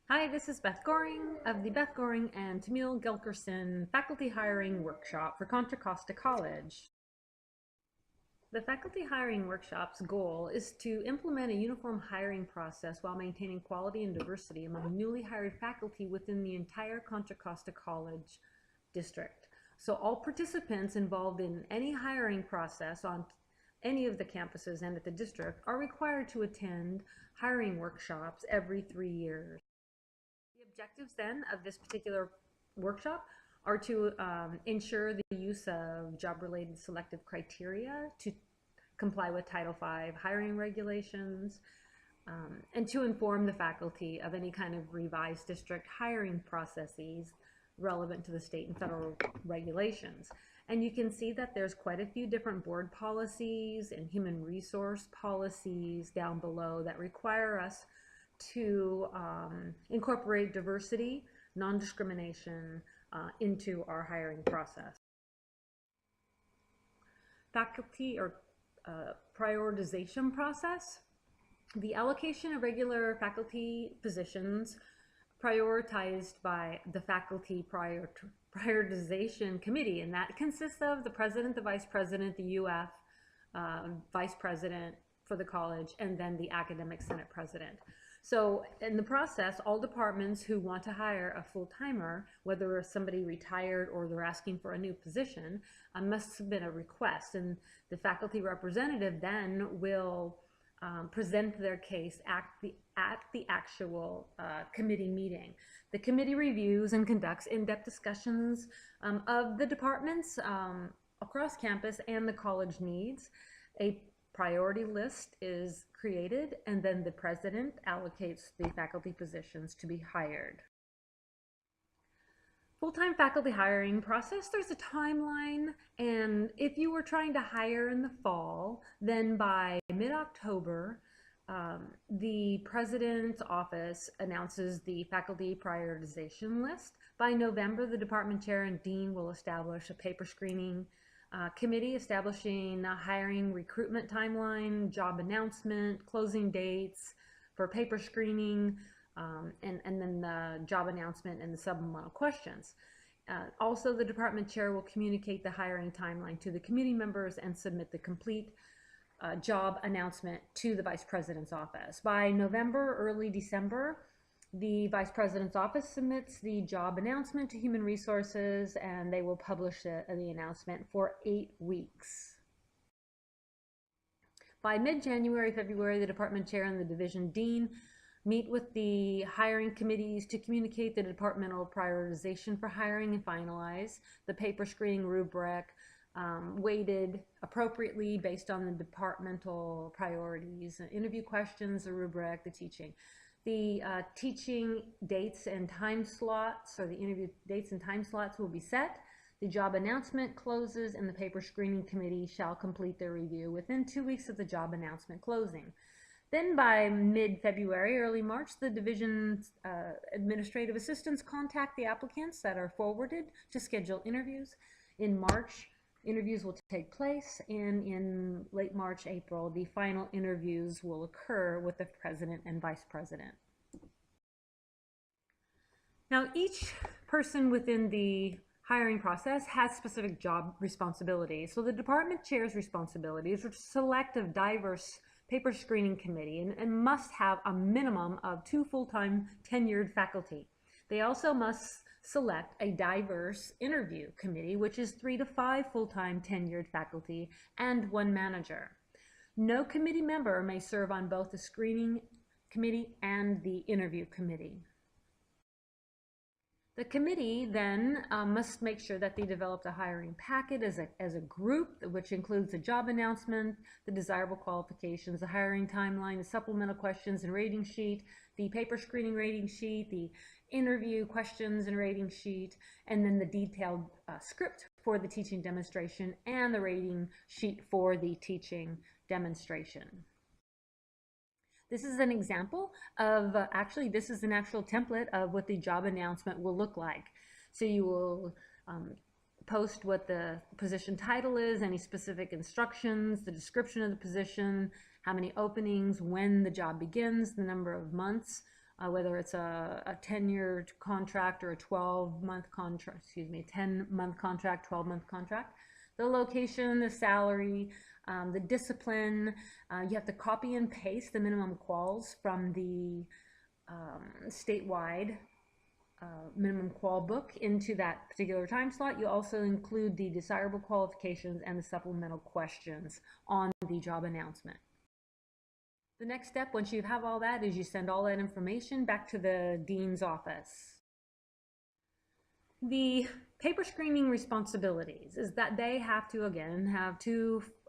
Hi, this is Beth Goring of the Beth Goring and Tamil Gilkerson Faculty Hiring Workshop for Contra Costa College. The Faculty Hiring Workshop's goal is to implement a uniform hiring process while maintaining quality and diversity among newly hired faculty within the entire Contra Costa College district. So all participants involved in any hiring process on any of the campuses and at the district are required to attend hiring workshops every 3 years. The objectives then of this particular workshop are to ensure the use of job-related selective criteria to comply with Title V hiring regulations, and to inform the faculty of any kind of revised district hiring processes relevant to the state and federal regulations. And you can see that there's quite a few different board policies and human resource policies down below that require us to incorporate diversity, non-discrimination into our hiring process. Faculty or prioritization process. The allocation of regular faculty positions prioritized by the faculty prioritization committee, and that consists of the president, the vice president, the UF vice president for the college, and then the academic senate president. So in the process, all departments who want to hire a full-timer, whether somebody retired or they're asking for a new position, must submit a request, and the faculty representative then will present their case at the actual committee meeting. The committee reviews and conducts in-depth discussions of the departments across campus and the college needs. A priority list is created, and then the president allocates the faculty positions to be hired. Full-time faculty hiring process, there's a timeline, and if you were trying to hire in the fall, then by mid-October, the president's office announces the faculty prioritization list. By November, the department chair and dean will establish a paper screening committee establishing a hiring recruitment timeline, job announcement, closing dates for paper screening, and then the job announcement and the supplemental questions. Also, the department chair will communicate the hiring timeline to the committee members and submit the complete job announcement to the vice president's office. By November, early December, the vice president's office submits the job announcement to human resources, and they will publish the announcement for 8 weeks. By mid-January, February, the department chair and the division dean meet with the hiring committees to communicate the departmental prioritization for hiring and finalize the paper screening rubric, weighted appropriately based on the departmental priorities, interview questions, the rubric, the teaching. The teaching dates and time slots, or the interview dates and time slots, will be set. The job announcement closes, and the paper screening committee shall complete their review within 2 weeks of the job announcement closing. Then by mid-February, early March, the division's administrative assistants contact the applicants that are forwarded to schedule interviews. In March, interviews will take place, and in late March, April, the final interviews will occur with the president and vice president. Now, each person within the hiring process has specific job responsibilities. So the department chair's responsibilities are to select a diverse paper screening committee and must have a minimum of 2 full-time tenured faculty. They also must select a diverse interview committee, which is 3 to 5 full-time tenured faculty and 1 manager. No committee member may serve on both the screening committee and the interview committee. The committee then must make sure that they develop the hiring packet as a group, which includes the job announcement, the desirable qualifications, the hiring timeline, the supplemental questions and rating sheet, the paper screening rating sheet, the interview questions and rating sheet, and then the detailed script for the teaching demonstration and the rating sheet for the teaching demonstration. This is an example of, actually this is an actual template of what the job announcement will look like. So you will post what the position title is, any specific instructions, the description of the position, how many openings, when the job begins, the number of months whether it's a 10-year contract or a 12-month contract, 10-month contract, 12-month contract. The location, the salary, the discipline. You have to copy and paste the minimum quals from the statewide minimum qual book into that particular time slot. You also include the desirable qualifications and the supplemental questions on the job announcement. The next step, once you have all that, is you send all that information back to the dean's office. The paper screening responsibilities is that they have to, again, have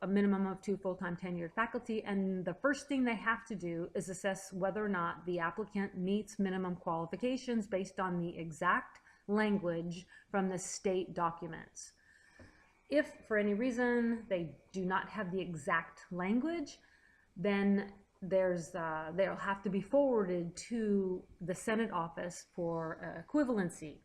a minimum of 2 full-time tenured faculty, and the first thing they have to do is assess whether or not the applicant meets minimum qualifications based on the exact language from the state documents. If for any reason they do not have the exact language, then they'll have to be forwarded to the Senate office for equivalency.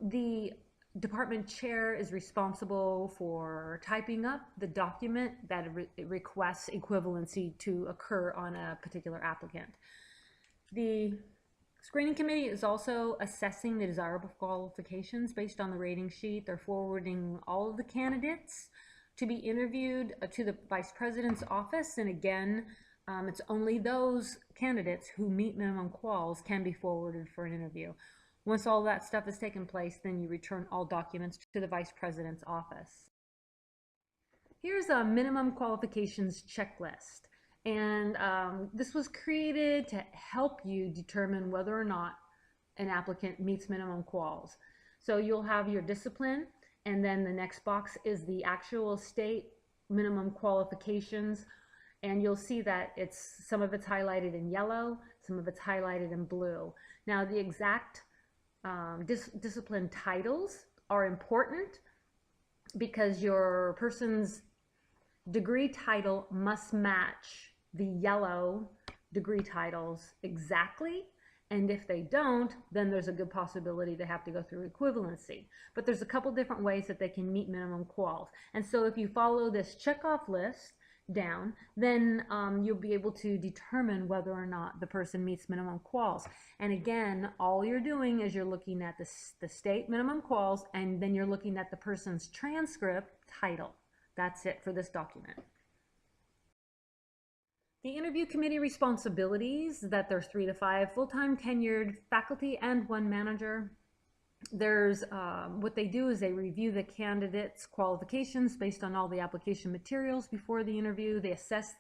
The department chair is responsible for typing up the document that requests equivalency to occur on a particular applicant. The screening committee is also assessing the desirable qualifications based on the rating sheet. They're forwarding all of the candidates to be interviewed to the vice president's office, and again, it's only those candidates who meet minimum quals can be forwarded for an interview. Once all that stuff has taken place, then you return all documents to the vice president's office. Here's a minimum qualifications checklist, and this was created to help you determine whether or not an applicant meets minimum quals. So you'll have your discipline, and then the next box is the actual state minimum qualifications, and you'll see that some of it's highlighted in yellow, some of it's highlighted in blue. Now the exact discipline titles are important because your person's degree title must match the yellow degree titles exactly. And if they don't, then there's a good possibility they have to go through equivalency. But there's a couple different ways that they can meet minimum quals. And so if you follow this checkoff list down, then you'll be able to determine whether or not the person meets minimum quals. And again, all you're doing is you're looking at the state minimum quals, and then you're looking at the person's transcript title. That's it for this document. The interview committee responsibilities, that there's 3 to 5 full-time tenured faculty and 1 manager. There's what they do is they review the candidates' qualifications based on all the application materials before the interview. They assess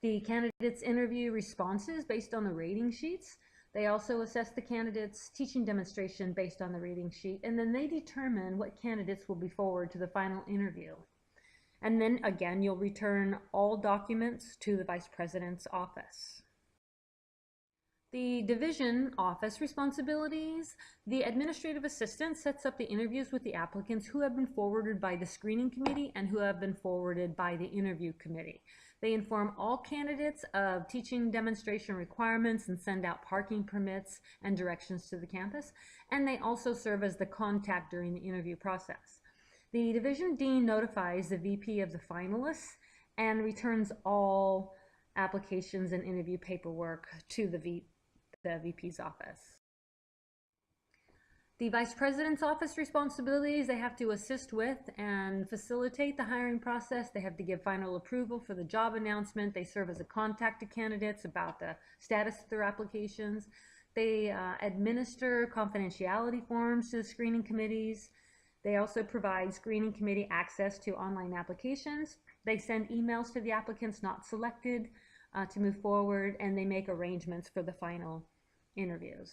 the candidates' interview responses based on the rating sheets. They also assess the candidates' teaching demonstration based on the rating sheet, and then they determine what candidates will be forwarded to the final interview. And then again, you'll return all documents to the vice president's office. The division office responsibilities, the administrative assistant sets up the interviews with the applicants who have been forwarded by the screening committee and who have been forwarded by the interview committee. They inform all candidates of teaching demonstration requirements and send out parking permits and directions to the campus. And they also serve as the contact during the interview process. The division dean notifies the VP of the finalists and returns all applications and interview paperwork to the VP's office. The vice president's office responsibilities, they have to assist with and facilitate the hiring process. They have to give final approval for the job announcement. They serve as a contact to candidates about the status of their applications. They administer confidentiality forms to the screening committees. They also provide screening committee access to online applications. They send emails to the applicants not selected to move forward, and they make arrangements for the final interviews.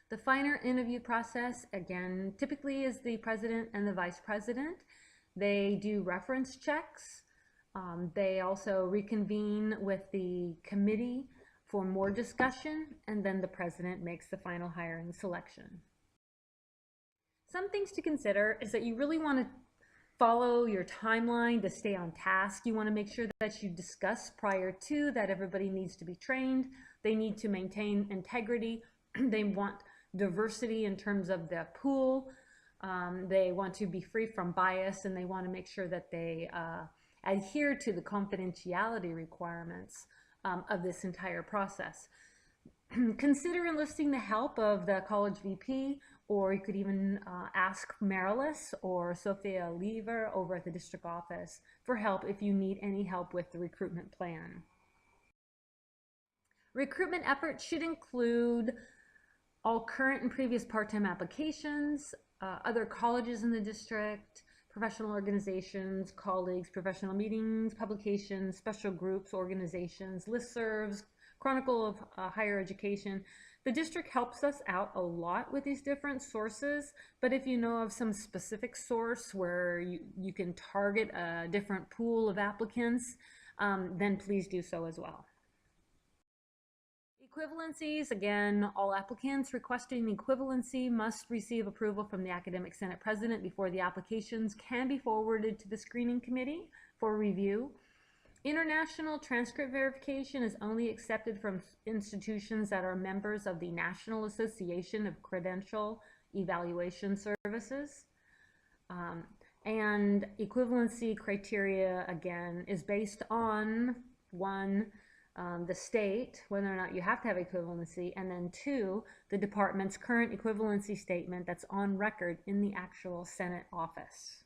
The final interview process, again, typically is the president and the vice president. They do reference checks. They also reconvene with the committee for more discussion, and then the president makes the final hiring selection. Some things to consider is that you really want to follow your timeline to stay on task. You want to make sure that you discuss prior to that everybody needs to be trained. They need to maintain integrity. They want diversity in terms of the pool. They want to be free from bias, and they want to make sure that they adhere to the confidentiality requirements of this entire process. Consider enlisting the help of the college VP, or you could even ask Marilis or Sophia Lever over at the district office for help if you need any help with the recruitment plan. Recruitment efforts should include all current and previous part-time applications, other colleges in the district, professional organizations, colleagues, professional meetings, publications, special groups, organizations, listservs, Chronicle of Higher Education. The district helps us out a lot with these different sources, but if you know of some specific source where you can target a different pool of applicants, then please do so as well. Equivalencies, again, all applicants requesting equivalency must receive approval from the Academic Senate President before the applications can be forwarded to the screening committee for review. International transcript verification is only accepted from institutions that are members of the National Association of Credential Evaluation Services. And equivalency criteria, again, is based on one, the state, whether or not you have to have equivalency, and then two, the department's current equivalency statement that's on record in the actual Senate office.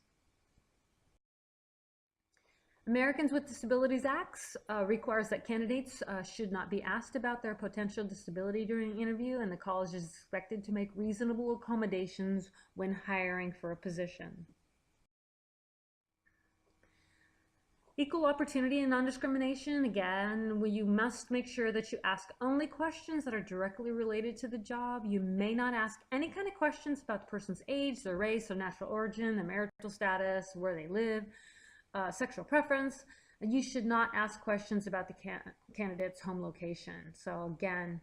Americans with Disabilities Act requires that candidates should not be asked about their potential disability during an interview, and the college is expected to make reasonable accommodations when hiring for a position. Equal opportunity and non-discrimination, again, you must make sure that you ask only questions that are directly related to the job. You may not ask any kind of questions about the person's age, their race, their national origin, their marital status, where they live, sexual preference. You should not ask questions about the candidate's home location. So again,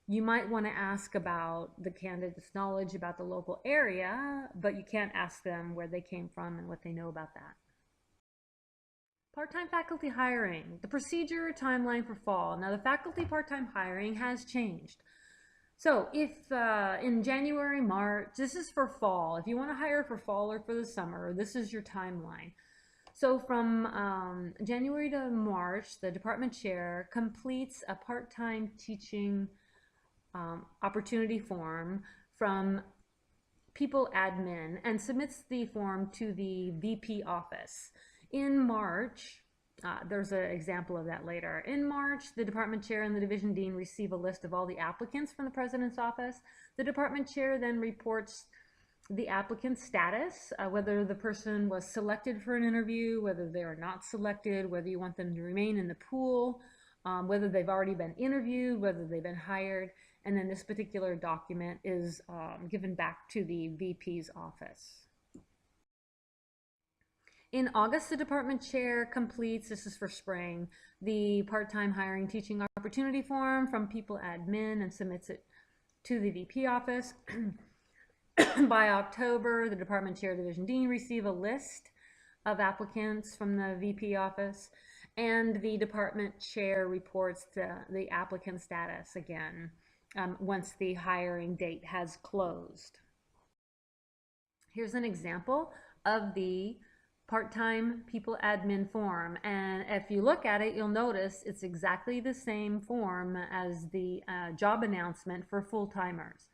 you might want to ask about the candidate's knowledge about the local area, but you can't ask them where they came from and what they know about that. Part-time faculty hiring, the procedure timeline for fall. Now the faculty part-time hiring has changed. So if in January, March, this is for fall. If you want to hire for fall or for the summer, this is your timeline. So from January to March, the department chair completes a part-time teaching opportunity form from people admin and submits the form to the VP office. In March, there's an example of that later. In March, the department chair and the division dean receive a list of all the applicants from the president's office. The department chair then reports the applicant's status, whether the person was selected for an interview, whether they are not selected, whether you want them to remain in the pool, whether they've already been interviewed, whether they've been hired, and then this particular document is given back to the VP's office. In August, the department chair completes, this is for spring, the part-time hiring teaching opportunity form from people admin and submits it to the VP office. By October, the department chair, division dean receive a list of applicants from the VP office, and the department chair reports the applicant status again once the hiring date has closed. Here's an example of the part-time people admin form, and if you look at it, you'll notice it's exactly the same form as the job announcement for full-timers,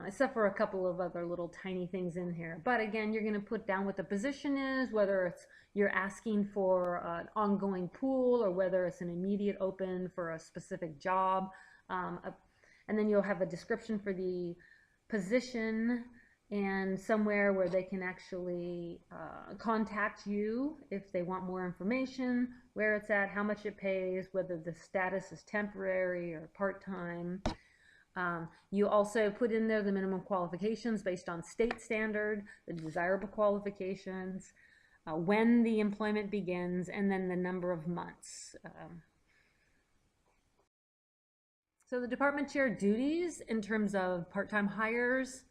except for a couple of other little tiny things in here. But again, you're going to put down what the position is, whether it's you're asking for an ongoing pool or whether it's an immediate open for a specific job, and then you'll have a description for the position and somewhere where they can actually contact you if they want more information, where it's at, how much it pays, whether the status is temporary or part-time. You also put in there the minimum qualifications based on state standard, the desirable qualifications, when the employment begins, and then the number of months. So the department chair duties in terms of part-time hires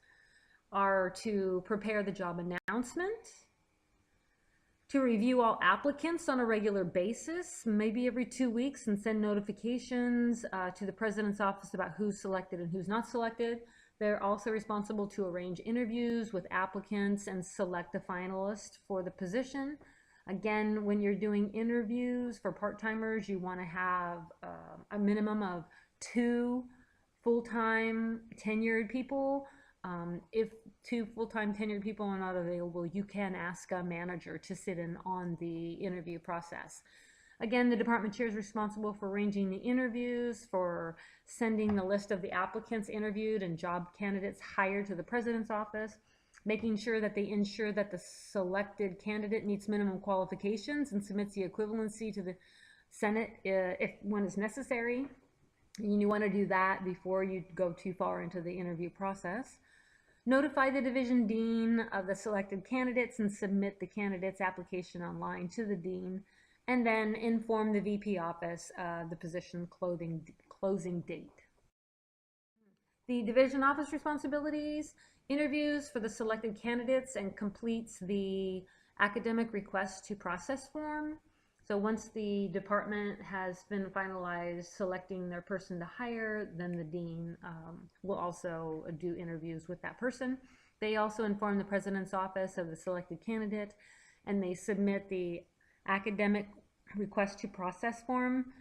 are to prepare the job announcement, to review all applicants on a regular basis, maybe every 2 weeks, and send notifications to the president's office about who's selected and who's not selected. They're also responsible to arrange interviews with applicants and select a finalist for the position. Again, when you're doing interviews for part-timers, you want to have a minimum of 2 full-time tenured people. If 2 full-time tenured people are not available, you can ask a manager to sit in on the interview process. Again, the department chair is responsible for arranging the interviews, for sending the list of the applicants interviewed and job candidates hired to the president's office, making sure that they ensure that the selected candidate meets minimum qualifications and submits the equivalency to the Senate if one is necessary. And you want to do that before you go too far into the interview process. Notify the division dean of the selected candidates and submit the candidate's application online to the dean, and then inform the VP office of the position closing date. The division office responsibilities: interviews for the selected candidates and completes the academic request to process form. So once the department has been finalized selecting their person to hire, then the dean will also do interviews with that person. They also inform the president's office of the selected candidate, and they submit the academic request to process form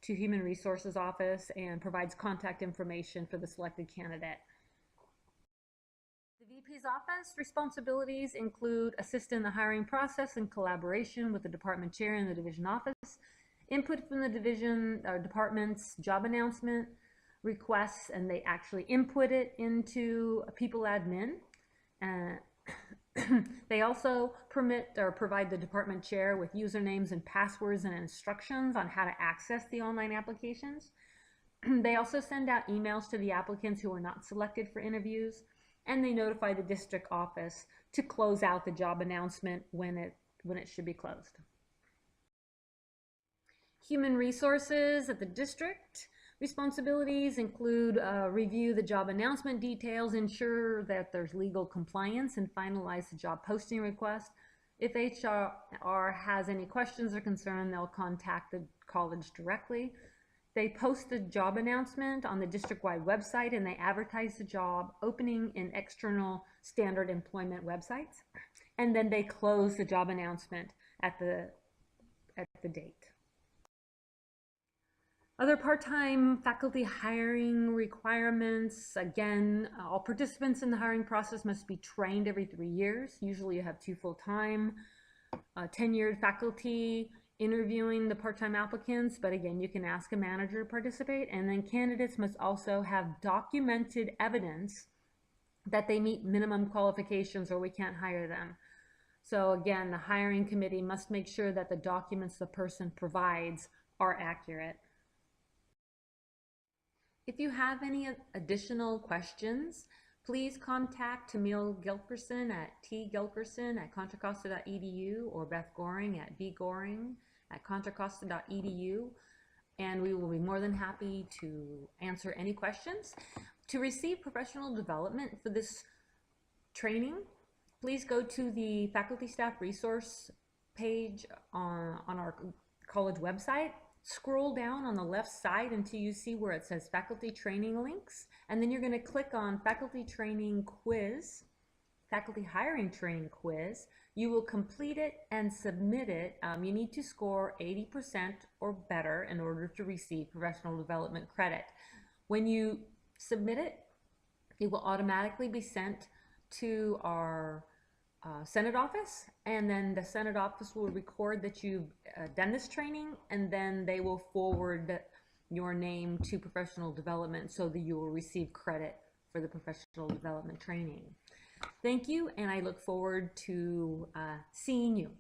to Human Resources Office and provides contact information for the selected candidate. The VP's office responsibilities include assist in the hiring process in collaboration with the department chair and the division office, input from the division or department's job announcement requests, and they actually input it into people admin. They also permit or provide the department chair with usernames and passwords and instructions on how to access the online applications. They also send out emails to the applicants who are not selected for interviews, and they notify the district office to close out the job announcement when it should be closed. Human resources at the district responsibilities include review the job announcement details, ensure that there's legal compliance, and finalize the job posting request. If HR has any questions or concern, they'll contact the college directly. They post the job announcement on the district-wide website, and they advertise the job opening in external standard employment websites. And then they close the job announcement at the date. Other part-time faculty hiring requirements: again, all participants in the hiring process must be trained every 3 years. Usually you have 2 full-time tenured faculty interviewing the part-time applicants, but again, you can ask a manager to participate. And then candidates must also have documented evidence that they meet minimum qualifications or we can't hire them. So again, the hiring committee must make sure that the documents the person provides are accurate. If you have any additional questions, please contact Tamil Gilkerson at tgilkerson@contracosta.edu or Beth Goring at bgoring@contracosta.edu, and we will be more than happy to answer any questions. To receive professional development for this training, please go to the faculty staff resource page on our college website. Scroll down on the left side until you see where it says faculty training links, and then you're going to click on faculty training quiz, faculty hiring training quiz. You will complete it and submit it. You need to score 80% or better in order to receive professional development credit. When you submit it, it will automatically be sent to our Senate office, and then the Senate office will record that you've done this training, and then they will forward your name to professional development so that you will receive credit for the professional development training. Thank you, and I look forward to seeing you.